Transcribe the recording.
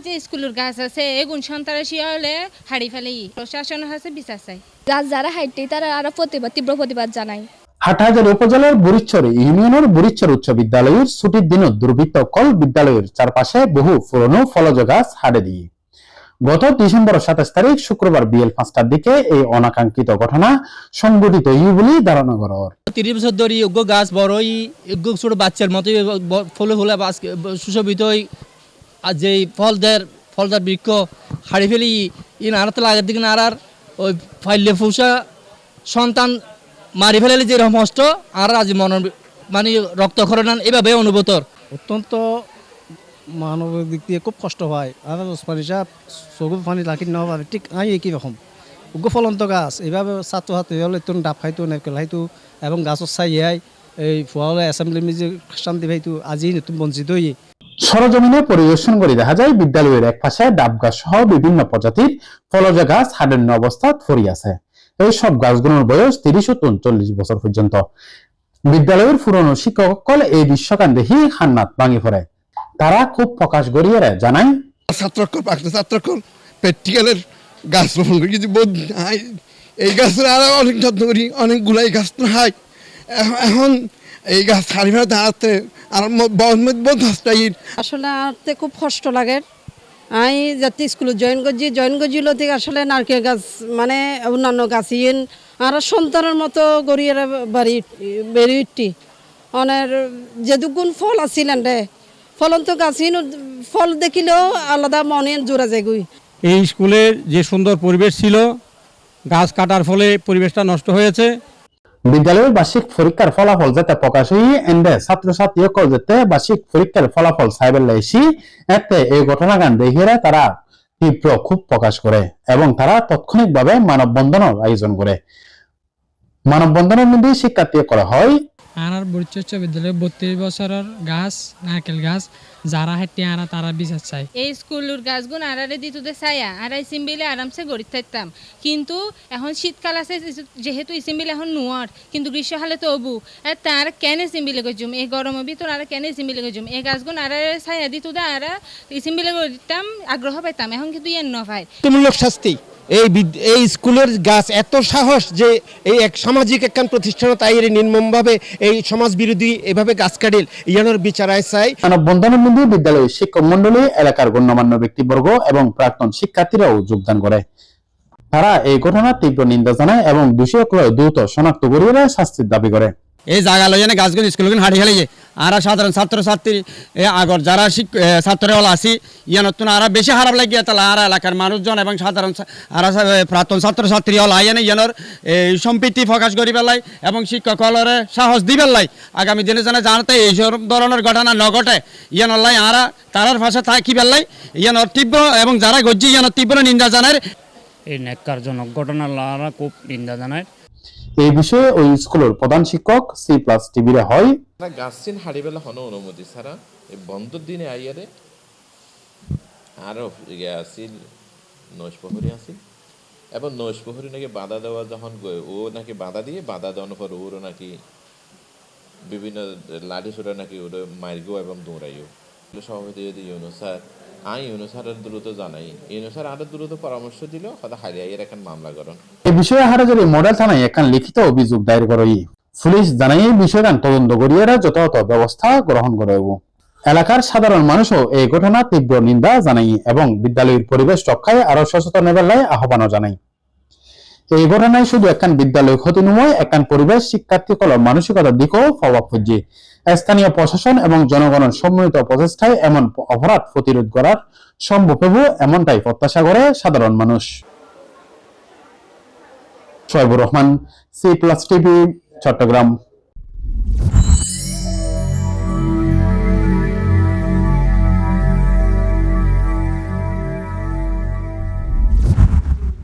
যে স্কুলের গাছ আছে এগুন সন্ত্রাসী হলে হাড়ি ফেলে প্রশাসনের কাছে বিচার চাই। গাছ যারা হাইটে তারা আরো তীব্র প্রতিবাদ জানায়। হাটহাজারী উপজেলার বুড়িচ্চর ইউনিয়নের বুড়িচ্চর উচ্চ বিদ্যালয়ের ছুটির দিনত দুর্বৃত্ত কল বিদ্যালয়ের চারপাশে বহু পুরনো ফলজ গাছ হাড়ে দিয়ে গত ডিসেম্বর 27 তারিখ শুক্রবার বিকেল 5টার দিকে এই অনাকাঙ্ক্ষিত ঘটনা সংঘটিত বলে ধারণা করা হয়। 30 বছর ধরে যোগ্য গাছ বড়ই যোগ্য ছোট বাচ্চার মতোই ফুলে ফুলে সুশোভিত আর যে ফলদার বৃক্ষ হাড়ি ফেলি ইন আর তো লাগের দিকে আর ওই ফাইলে ফুসা সন্তান মারি ফেলে যে রহমষ্ট আর আজ মন মানে রক্তক্ষরণ এভাবে অনুভূত অত্যন্ত মানবিক দিক দিয়ে খুব কষ্ট হয়। আর ওসমানী সাহেব চকুর পানি রাখি নেওয়া পারে ঠিক একই রকম উগ্র ফলন্ত গাছ এইভাবে ছাত্রছাত্রী হলে তুন ডাব খাইতো নারকেল খাইতো এবং গাছর চাই এই ফুয়ালে অ্যাসেম্বলি মিউজি শান্তি পাইতো আজি নতুন বঞ্চিত হয়ে সরজমিনে পরিদর্শন করে দেখা যায় বিদ্যালয়ের এক পাশে ডাব গাছ সহ বিভিন্ন প্রজাতির ফলজ গাছ হাড়ের অবস্থাত পড়ে আছে। এই সব গাছগুলোর বয়স 30 ও 40 বছর পর্যন্ত। বিদ্যালয়ের পুরনো শিক্ষকসকল এই দৃশ্যকান দেখি হান্নাত ভাঙি পড়ে। তারা খুব প্রকাশ গড়িয়ে জানায়, ছাত্রকল প্র্যাকটিক্যালের গাছ রোপণ করি যদি বোধ হয় এই গাছের আরো অনেক যত্ন করি, অনেকগুলাই গাছ হয় এখন এই গাছ ছাড়ি ফেলে দাঁড়াতে আর বোধ আসলে আনতে খুব কষ্ট লাগে। আমি যাতে স্কুলে জয়েন করছিল থেকে আসলে নারকেল গাছ মানে অন্যান্য গাছ ইয়েন আর সন্তানের মতো গড়িয়ে বাড়ি বেরিয়ে উঠি অনেক যেদুগুণ ফল আসছিলেন রে ফলন্ত গাছ ফল দেখিলেও আলাদা মনে জোড়া যায়গুই। এই স্কুলের যে সুন্দর পরিবেশ ছিল গাছ কাটার ফলে পরিবেশটা নষ্ট হয়েছে। বিদ্যালয়ের বার্ষিক পরীক্ষার ফলাফল যাতে প্রকাশ হয়ে এন্ডে ছাত্রছাত্রী সকল যাতে বার্ষিক পরীক্ষার ফলাফল সাইবেল লাইসি এতে এই ঘটনাগান দেখিয়ে তারা তীব্র ক্ষোভ প্রকাশ করে এবং তারা তাৎক্ষণিকভাবে মানববন্ধনের আয়োজন করে। মানববন্ধনের মধ্যে শিক্ষার্থী করা হয় আর বুড়িচ্চর বিদ্যালয়ে 32 বছরের গাছ নারকেল গাছ যারা হেঁটে আনা তারা বিচার চাই। এই স্কুলের গাছগুলো আড়ারে দিত ছায়া আর ইসিমবিলে আরামসে গড়ি থাকতাম, কিন্তু এখন শীতকাল আছে যেহেতু ইসিমবিলে এখন নোয়ার, কিন্তু গ্রীষ্মকালে তো অবু তার কেন ইসিমবিলে গজুম এই গরমের ভিতর আর কেন ইসিমবিলে গজুম এই গাছগুলো আড়ারে ছায়া দিত আর ইসিমবিলে গড়িতাম আগ্রহ পাইতাম, এখন কিন্তু ইয়ে নয় মূলক শাস্তি। এই স্কুলের গাছ এত সাহস যে এই এক সামাজিক একখান প্রতিষ্ঠান তাই নির্মমভাবে এই সমাজ বিরোধী এভাবে গাছ কাটিল ইয়ানোর বিচারায় চাই। মানববন্ধনের মধ্যে বিদ্যালয়ের শিক্ষক মন্ডলী, এলাকার গণ্যমান্য ব্যক্তিবর্গ এবং প্রাক্তন শিক্ষার্থীরাও যোগদান করে। তারা এই ঘটনার তীব্র নিন্দা জানায় এবং দোষীকে দ্রুত শনাক্ত করিয়ে শাস্তির দাবি করে। এই জায়গা লইনে গাছগুলো স্কুলগুলো হারিয়ে ফেলেছে আর সাধারণ ছাত্রছাত্রী আগর যারা ছাত্ররা আসি ইয়ে নতুন আর বেশি খারাপ লাগিয়ে তাহলে আর এলাকার মানুষজন এবং সাধারণ আর প্রাক্তন ছাত্রছাত্রী হল আইনে ইয়ানোর এই সম্প্রীতি প্রকাশ করি পেলাই এবং শিক্ষক হলরে সাহস দি পেলাই আগামী দিনে যেন জানাতে এই ধরনের ঘটনা ন ঘটে ইয়ান লাই আর তারার ভাষা থাকি পেলাই ইয়ানোর তীব্র এবং যারা গজ্জি ইয়ানোর তীব্র নিন্দা জানায়। এই ন্যাক্কারজনক ঘটনা লারা খুব নিন্দা জানায়। এই বিষয়ে ওই স্কুলের প্রধান শিক্ষক C+ টিভিরে হয় গাছচিন হারিবেলা হন অনুমতি ছাড়া এই বন্ধর দিনে আইয়ারে আরো আসিল নৈশপ্রহরী আসিল এবং নৈশপ্রহরী নাকি বাধা দেওয়া যখন ও নাকি বাধা দিয়ে বাধা দেওয়ার পর ওরও নাকি বিভিন্ন লাঠি ছোটা নাকি ওরা মারগো এবং দৌড়াইও। সভাপতি যদি ইউনুসার ইউনুসারের দ্রুত জানাই ইউনুসার আরো দ্রুত পরামর্শ দিল হয়তো হারিয়াইয়ের এখন মামলা করেন। এই বিষয়ে হারাজারি মডেল থানায় একখান লিখিত অভিযোগ দায়ের করে পুলিশ জানাই এই বিষয়টা তদন্ত করিয়ে যথাযথ ব্যবস্থা গ্রহণ করে। এলাকার সাধারণ মানুষও এই ঘটনা তীব্র নিন্দা জানাই এবং বিদ্যালয়ের পরিবেশ রক্ষায় আরো সচেতন বেলায় আহ্বানও জানাই। এই ঘটনায় শুধু একখান বিদ্যালয় ক্ষতি নয় একখান পরিবেশ শিক্ষার্থীকল মানসিকতার দিকেও প্রভাব পড়ছে। স্থানীয় প্রশাসন এবং জনগণের সম্মিলিত প্রচেষ্টায় এমন অপরাধ প্রতিরোধ করার সম্ভব হবে এমনটাই প্রত্যাশা করে সাধারণ মানুষ। Shoebur Rahman, C+ TV, Chittagong.